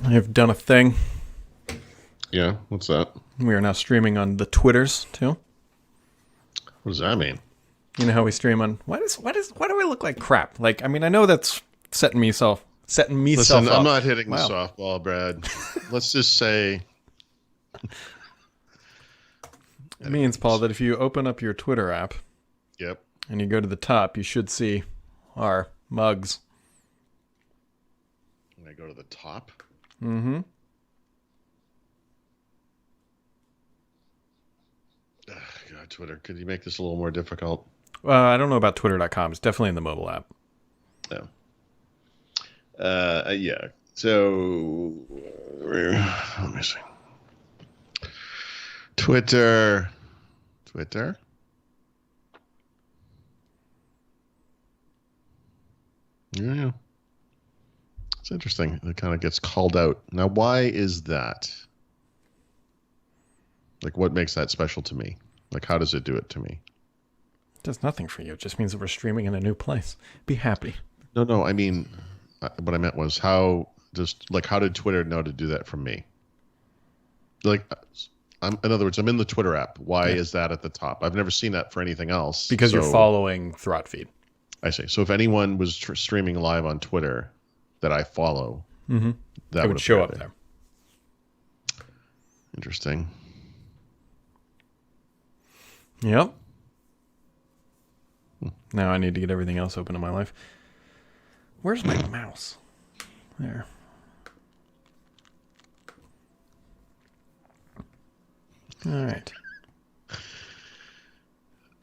I have done a thing. Yeah, what's that? We are now streaming on the Twitters too. What does that mean? You know how we stream on? Why do I look like crap? Like, I mean, I know that's setting me Listen, up. I'm not hitting the Wow. softball, Brad. Let's just say It means, Paul, that if you open up your Twitter app, yep. and you go to the top, you should see our mugs. When I go to the top. Mm-hmm. God, Twitter. Could you make this a little more difficult? I don't know about Twitter.com. It's definitely in the mobile app. No. Yeah. So, let me see. Twitter. Yeah. It's interesting. It kind of gets called out. Now, why is that? Like, what makes that special to me? Like, how does it do it to me? It does nothing for you. It just means that we're streaming in a new place. Be happy. No. I mean, what I meant was how did Twitter know to do that from me? Like, in other words, I'm in the Twitter app. Why is that at the top? I've never seen that for anything else. Because you're following Throt Feed. I see. So if anyone was streaming live on Twitter that I follow, that would show up there. Interesting. Yep. Now I need to get everything else open in my life. Where's my mouse? There. All right.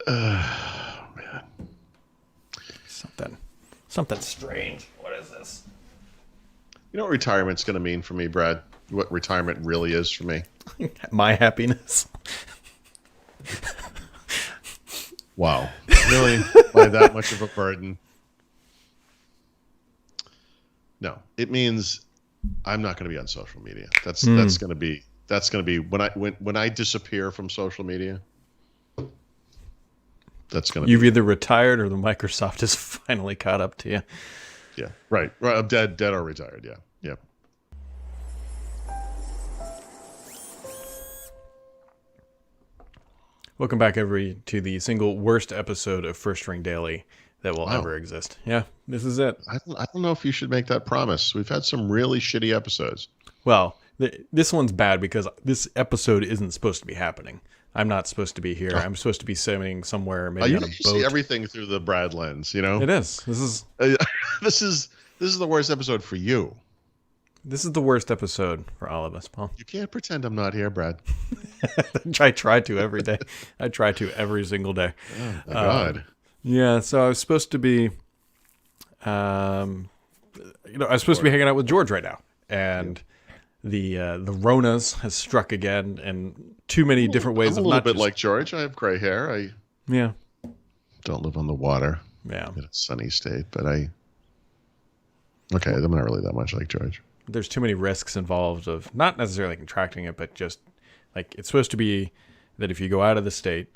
Man. Something strange. What is this? You know what retirement's going to mean for me, Brad? What retirement really is for me? My happiness. Wow. Really? Why that much of a burden? No. It means I'm not going to be on social media. That's going to be when I disappear from social media. That's going to You've either retired or the Microsoft has finally caught up to you. Yeah. Right. I'm dead or retired. Yeah. Yep. Welcome back, everybody, to the single worst episode of First Ring Daily that will ever exist. Yeah, this is it. I don't know if you should make that promise. We've had some really shitty episodes. Well, this one's bad because this episode isn't supposed to be happening. I'm not supposed to be here. I'm supposed to be sitting somewhere, maybe on a boat. You see everything through the Brad lens, you know? It is. This is this is the worst episode for you. This is the worst episode for all of us, Paul. You can't pretend I'm not here, Brad. I try to every day. I try to every single day. Oh, my God. Yeah, so I was supposed to be, I was supposed to be hanging out with George right now, and the Ronas has struck again, and too many different ways I'm of a little not bit just, like George. I have gray hair. I don't live on the water. Yeah, in a sunny state, but I'm not really that much like George. There's too many risks involved of not necessarily contracting it, but just like it's supposed to be that if you go out of the state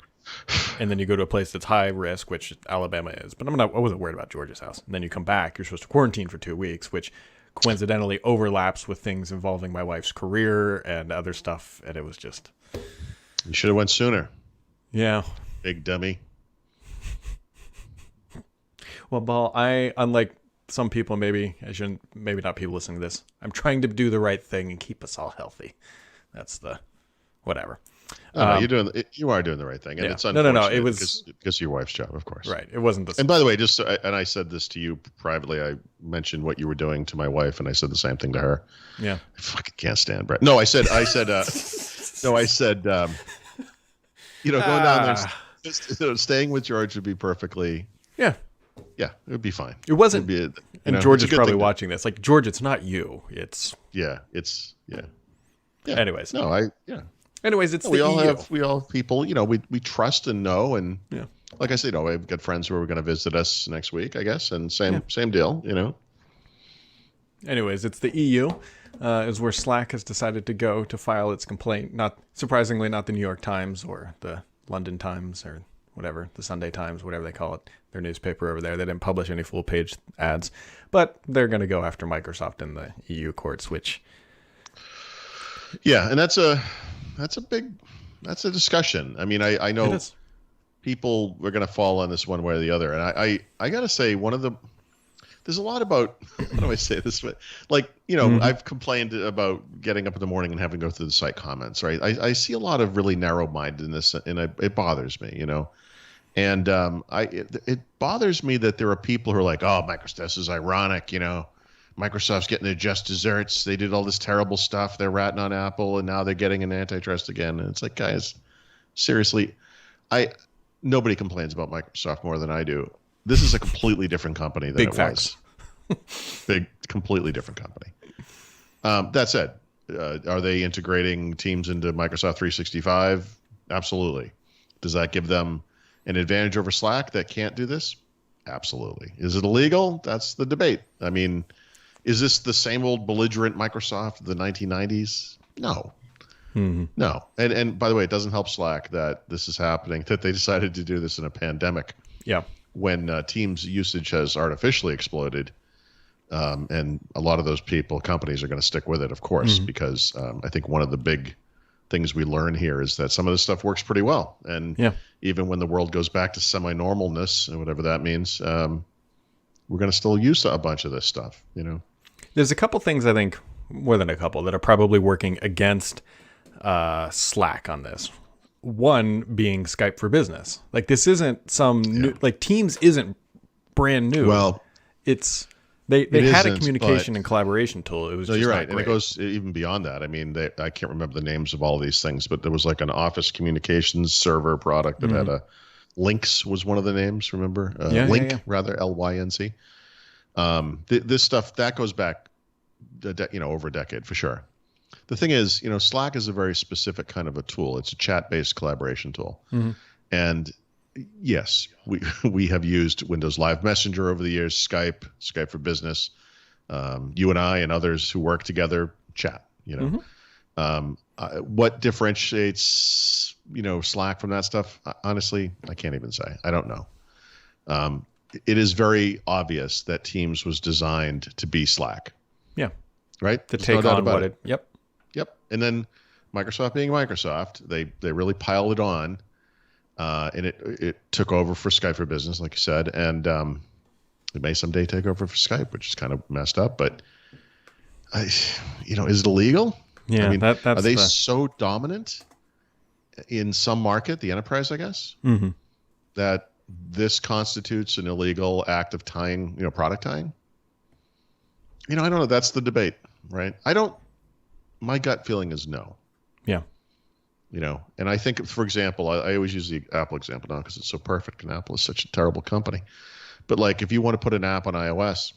and then you go to a place that's high risk, which Alabama is, but I wasn't worried about George's house. And then you come back, you're supposed to quarantine for 2 weeks, which coincidentally overlaps with things involving my wife's career and other stuff. And it was just, you should have went sooner. Yeah. Big dummy. Well, Paul, unlike some people, maybe not people listening to this, I'm trying to do the right thing and keep us all healthy. That's the whatever. You are doing the right thing, and it's unfortunate. No. It was because of your wife's job, of course. Right. It wasn't the. And by the way, and I said this to you privately. I mentioned what you were doing to my wife, and I said the same thing to her. Yeah. I fucking can't stand Brett. No, I said. Going down there, staying with George would be perfectly. Yeah. Yeah, it would be fine. It wasn't. And George is probably watching this. Like, George, it's not you. It's. Yeah. Anyways. No, Anyways, it's we all have people, we trust and know, and like I said, I've got friends who are going to visit us next week, I guess, and same deal, Anyways, it's the EU, is where Slack has decided to go to file its complaint. Not surprisingly, not the New York Times or the London Times or whatever, the Sunday Times, whatever they call it, their newspaper over there. They didn't publish any full-page ads, but they're going to go after Microsoft in the EU courts, which Yeah, and that's a discussion. I mean, I It know is. people are going to fall on this one way or the other, and I got to say there's a lot about how do I say this? But like, Hmm. I've complained about getting up in the morning and having to go through the site comments, right? I see a lot of really narrow-mindedness, and it bothers me. And it bothers me that there are people who are like, oh, Microsoft, this is ironic. Microsoft's getting their just desserts. They did all this terrible stuff. They're ratting on Apple, and now they're getting an antitrust again. And it's like, guys, seriously, I nobody complains about Microsoft more than I do. This is a completely different company than Big it facts. was. Big, completely different company. That said, are they integrating Teams into Microsoft 365? Absolutely. Does that give them an advantage over Slack that can't do this? Absolutely. Is it illegal? That's the debate. I mean, is this the same old belligerent Microsoft of the 1990s? No, Hmm. no. And by the way, it doesn't help Slack that this is happening, that they decided to do this in a pandemic Yeah. when Teams usage has artificially exploded. And a lot of those companies are going to stick with it, of course, Hmm. because I think one of the big things we learn here is that some of this stuff works pretty well. And Yeah. even when the world goes back to semi-normalness, and whatever that means, we're going to still use a bunch of this stuff. There's a couple things I think, more than a couple, that are probably working against Slack on this. One being Skype for Business. Like this isn't some Yeah. new, like Teams isn't brand new. Well, It's they it had a isn't, but communication and collaboration tool. It was no, just you're not right. And it great. goes even beyond that. I mean, I can't remember the names of all these things, but there was like an office communications server product that had Hmm. a Lynx was one of the names, remember? Yeah, yeah, yeah. Lync, rather, Lync. This stuff that goes back, over a decade for sure. The thing is, Slack is a very specific kind of a tool. It's a chat-based collaboration tool, Hmm. and yes, we we have used Windows Live Messenger over the years, Skype for Business. You and I and others who work together chat. Hmm. What differentiates Slack from that stuff? Honestly, I can't even say. I don't know. Um, it is very obvious that Teams was designed to be Slack, Yeah. right? To There's no take doubt on about what it. it. Yep. Yep. And then Microsoft being Microsoft, they really piled it on, and it took over for Skype for Business, like you said, and it may someday take over for Skype, which is kind of messed up. But is it illegal? I Yeah. mean, are That's they the. so dominant in some market, the enterprise, I guess, Hmm. that this constitutes an illegal act of tying, product tying? I don't know. That's the debate, right? I don't. My gut feeling is no. Yeah. And I think, for example, I always use the Apple example now because it's so perfect, and Apple is such a terrible company. But like, if you want to put an app on iOS,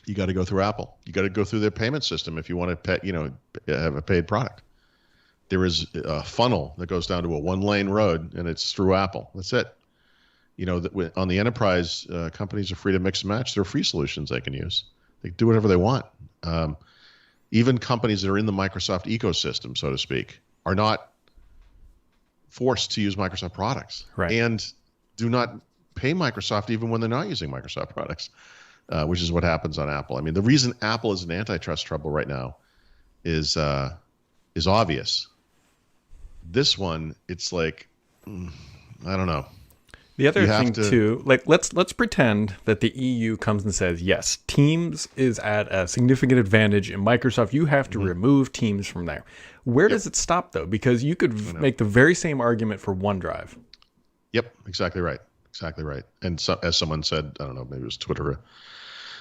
you got to go through Apple. You got to go through their payment system if you want to have a paid product. There is a funnel that goes down to a one-lane road, and it's through Apple. That's it. On the enterprise, companies are free to mix and match. There are free solutions they can use. They do whatever they want. Even companies that are in the Microsoft ecosystem, so to speak, are not forced to use Microsoft products, Right. and do not pay Microsoft even when they're not using Microsoft products, which is what happens on Apple. I mean, the reason Apple is in antitrust trouble right now is obvious. This one, it's like, I don't know. The other You have thing to- too, like let's pretend that the EU comes and says, yes, Teams is at a significant advantage in Microsoft. You have to remove Teams from there. Where does it stop though? Because you could make the very same argument for OneDrive. Yep, exactly right. Exactly right. And so, as someone said, I don't know, maybe it was Twitter,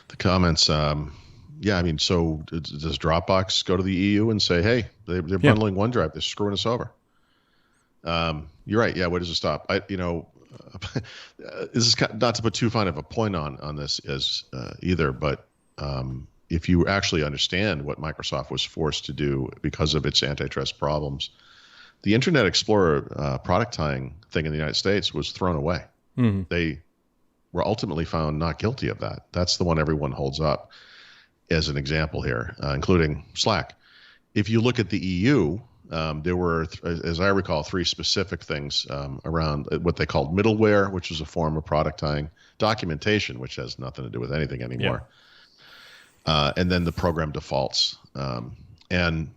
the comments. Yeah, I mean, so does Dropbox go to the EU and say, hey, they're bundling OneDrive, they're screwing us over? You're right. Yeah, where does it stop? This is not to put too fine of a point on this as either, but if you actually understand what Microsoft was forced to do because of its antitrust problems, the Internet Explorer product tying thing in the United States was thrown away. Hmm. They were ultimately found not guilty of that. That's the one everyone holds up as an example here, including Slack. If you look at the EU, there were, as I recall, three specific things around what they called middleware, which was a form of product tying, documentation, which has nothing to do with anything anymore, and then the program defaults. And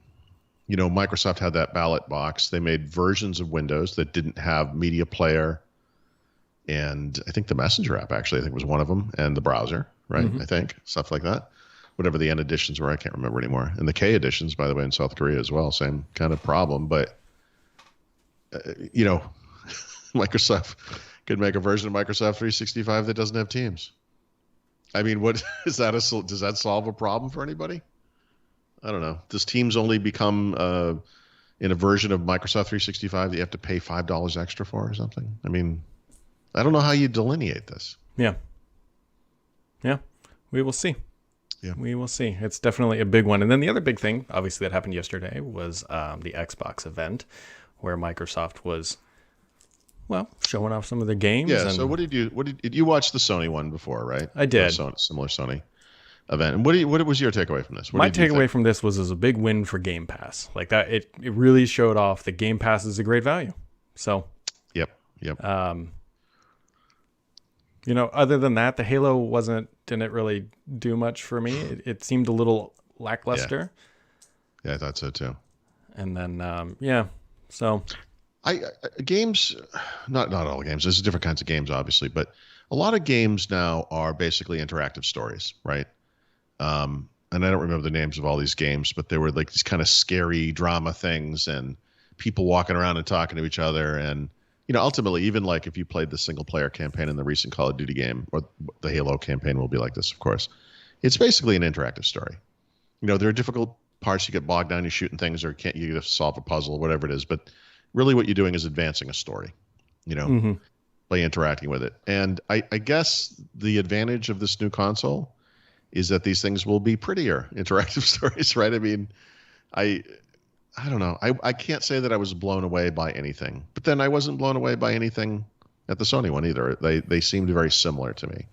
Microsoft had that ballot box. They made versions of Windows that didn't have Media Player, and I think the Messenger app actually, I think was one of them, and the browser, right? I think stuff like that. Whatever the N editions were, I can't remember anymore. And the K editions, by the way, in South Korea as well, same kind of problem. But Microsoft could make a version of Microsoft 365 that doesn't have Teams. I mean, what is that? Does that solve a problem for anybody? I don't know. Does Teams only become in a version of Microsoft 365 that you have to pay $5 extra for or something? I mean, I don't know how you delineate this. Yeah. We will see. Yeah. We will see. It's definitely a big one. And then the other big thing, obviously, that happened yesterday was the Xbox event, where Microsoft was, showing off some of their games. Yeah. And So what did you watch the Sony one before, right? I did. Similar Sony event. And what was your takeaway from this? My takeaway from this was a big win for Game Pass. Like that, it really showed off that Game Pass is a great value. So, Yep. Other than that, the Halo didn't really do much for me. It seemed a little lackluster. Yeah, I thought so too. And then, so games, not all games. There's different kinds of games, obviously, but a lot of games now are basically interactive stories, right? And I don't remember the names of all these games, but they were like these kind of scary drama things and people walking around and talking to each other. And, ultimately, even like if you played the single player campaign in the recent Call of Duty game, or the Halo campaign will be like this, of course, it's basically an interactive story. There are difficult parts. You get bogged down, you're shooting things, or you have to solve a puzzle, whatever it is. But really what you're doing is advancing a story, by interacting with it. And I guess the advantage of this new console is that these things will be prettier interactive stories, right? I mean, I don't know. I can't say that I was blown away by anything, but then I wasn't blown away by anything at the Sony one either. They seemed very similar to me.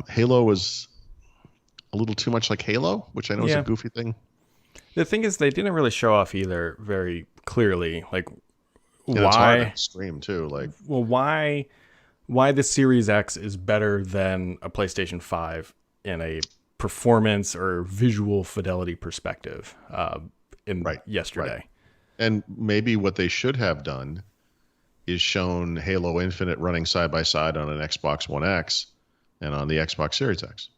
Halo was a little too much like Halo, which I know is a goofy thing. The thing is, they didn't really show off either very clearly. Like, and it's hard to stream too. Like, why the Series X is better than a PlayStation 5 in a performance or visual fidelity perspective. Yesterday. Right. And maybe what they should have done is shown Halo Infinite running side by side on an Xbox One X and on the Xbox Series X.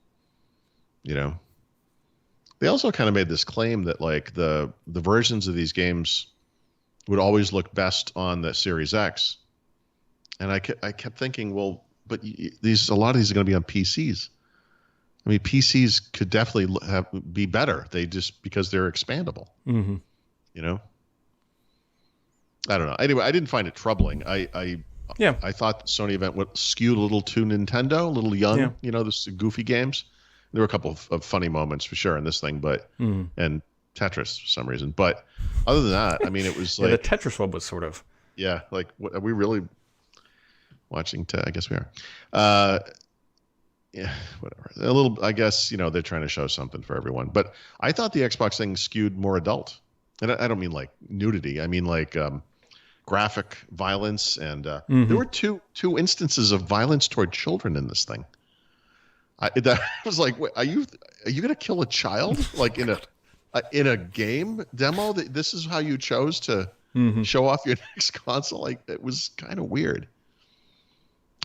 They also kind of made this claim that like the versions of these games would always look best on the Series X. And I kept thinking, well, but a lot of these are going to be on PCs. I mean, PCs could definitely be better. Because they're expandable. Mm-hmm. I don't know. Anyway, I didn't find it troubling. I thought the Sony event would skew a little too Nintendo, a little young. Yeah. This goofy games. There were a couple of funny moments for sure in this thing, but and Tetris for some reason. But other than that, I mean, it was like the Tetris one was sort of like, what, are we really watching? I guess we are. Yeah, whatever. A little, I guess, they're trying to show something for everyone. But I thought the Xbox thing skewed more adult. And I don't mean like nudity. I mean like graphic violence. And there were two instances of violence toward children in this thing. I was like, wait, are you going to kill a child? Like in a game demo? This is how you chose to show off your next console? Like, it was kind of weird.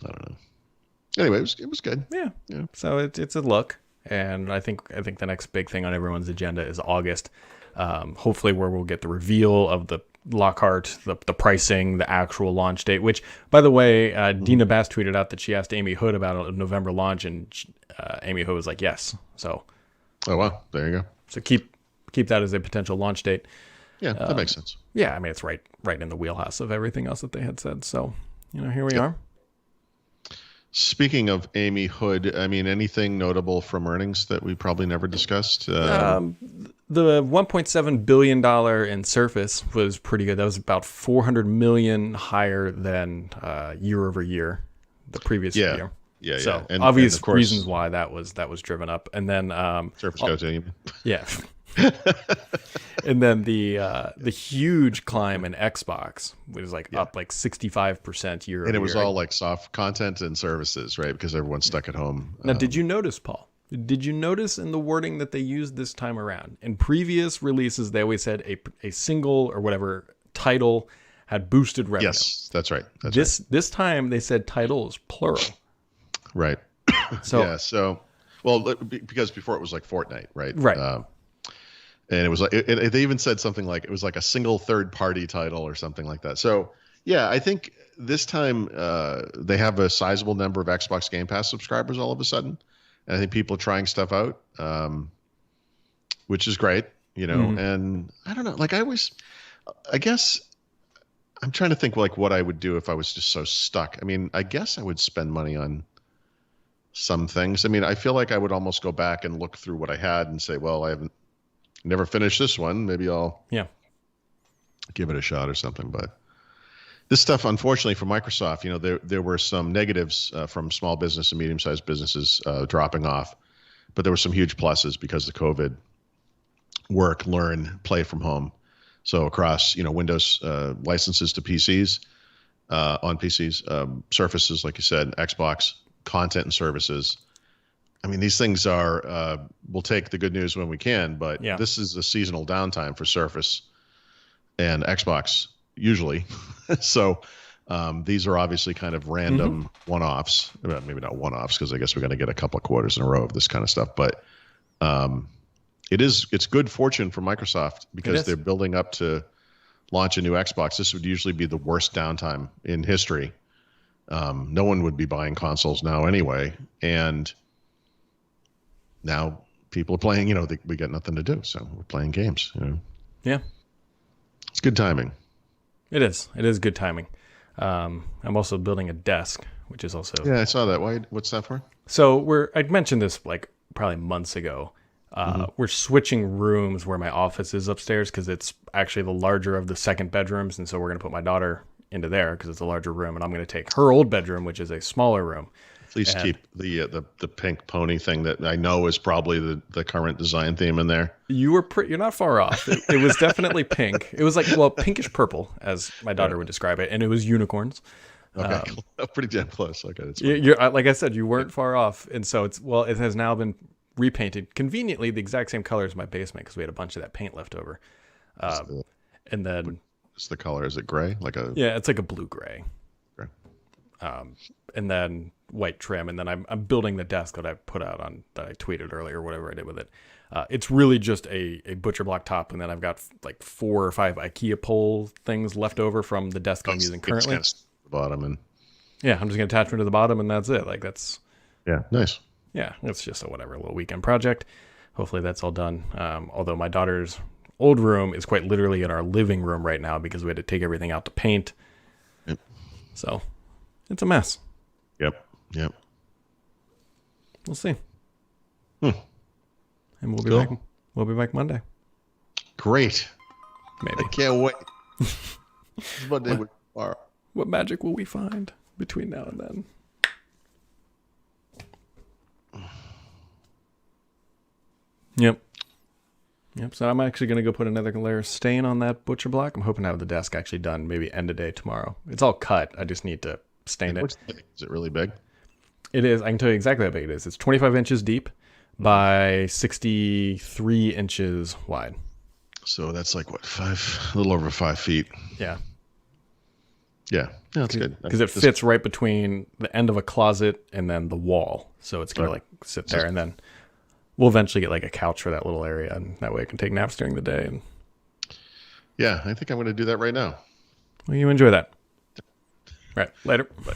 I don't know. Anyway, it was good. Yeah. So it's a look, and I think the next big thing on everyone's agenda is August. Hopefully, where we'll get the reveal of the Lockhart, the pricing, the actual launch date. Which, by the way, Dina Bass tweeted out that she asked Amy Hood about a November launch, and Amy Hood was like, "Yes." So. Oh wow! There you go. So keep that as a potential launch date. Yeah, that makes sense. Yeah, I mean it's right in the wheelhouse of everything else that they had said. So here we are. Speaking of Amy Hood, I mean, anything notable from earnings that we probably never discussed? The $1.7 billion in Surface was pretty good. That was about $400 million higher than year over year, the previous year. Yeah. So and obvious of course, reasons why that was driven up, and then Surface Go to you. Yeah. And then the huge climb in Xbox was up like 65% year over year. And it was all like soft content and services, right? Because everyone's stuck at home. Now, did you notice, Paul, Did you notice in the wording that they used this time around? In previous releases, they always said a single or whatever title had boosted revenue. Yes, that's right. This time they said titles plural. Right. So Yeah. So, well, because before it was like Fortnite, right? Right. And it was like they even said something like it was like a single third party title or something like that. So yeah, I think this time they have a sizable number of Xbox Game Pass subscribers all of a sudden, and I think people are trying stuff out, which is great, you know. Mm-hmm. And I don't know, like I guess I'm trying to think like what I would do if I was just so stuck. I mean, I guess I would spend money on some things. I mean, I feel like I would almost go back and look through what I had and say, well, I haven't never finished this one. Maybe I'll give it a shot or something. But this stuff, unfortunately, for Microsoft, you know, there were some negatives from small business and medium-sized businesses dropping off, but there were some huge pluses because of COVID. Work, learn, play from home. So across, you know, Windows licenses to PCs, on PCs, Surfaces, like you said, Xbox, content and services. I mean, these things are, we'll take the good news when we can, but this is a seasonal downtime for Surface and Xbox usually. So these are obviously kind of random one-offs. Well, maybe not one-offs, because I guess we're going to get a couple of quarters in a row of this kind of stuff. But it's good fortune for Microsoft because they're building up to launch a new Xbox. This would usually be the worst downtime in history. No one would be buying consoles now anyway. And now people are playing, you know, we got nothing to do. So we're playing games, you know? Yeah. It's good timing. It is. It is good timing. I'm also building a desk, which is also... Yeah, I saw that. What's that for? So I'd mentioned this like probably months ago. We're switching rooms where my office is upstairs because it's actually the larger of the second bedrooms. And so we're going to put my daughter into there because it's a larger room. And I'm going to take her old bedroom, which is a smaller room. Please keep the pink pony thing that I know is probably the current design theme in there. You're not far off. It was definitely pink. It was like, well, pinkish purple, as my daughter would describe it. And it was unicorns. Okay, pretty damn close. Okay, that's you're like I said, you weren't far off. And so it has now been repainted conveniently the exact same color as my basement because we had a bunch of that paint left over. And then it's the color. Is it gray? It's like a blue gray. Okay. And then white trim. And then I'm building the desk that I put out on that I tweeted earlier, whatever I did with it. It's really just a butcher block top. And then I've got like 4 or 5 IKEA pole things left over from the desk I'm using currently. It's kind of the bottom I'm just going to attach them to the bottom and that's it. Like yeah, nice. Yeah, it's just a little weekend project. Hopefully that's all done. Although my daughter's old room is quite literally in our living room right now because we had to take everything out to paint. Yep. So it's a mess. Yep. We'll see. And we'll be back. We'll be back Monday. Great. Maybe. I can't wait. Monday with tomorrow. What magic will we find between now and then? Yep. So I'm actually going to go put another layer of stain on that butcher block. I'm hoping to have the desk actually done maybe end of day tomorrow. It's all cut. I just need to stain it. Is it really big? It is. I can tell you exactly how big it is. It's 25 inches deep by 63 inches wide. So that's like what, a little over 5 feet. Yeah. Yeah, that's good. Because it fits right between the end of a closet and then the wall. So it's going to sit there and then... We'll eventually get like a couch for that little area, and that way I can take naps during the day. And yeah, I think I'm going to do that right now. Well, you enjoy that. All right, later. Bye.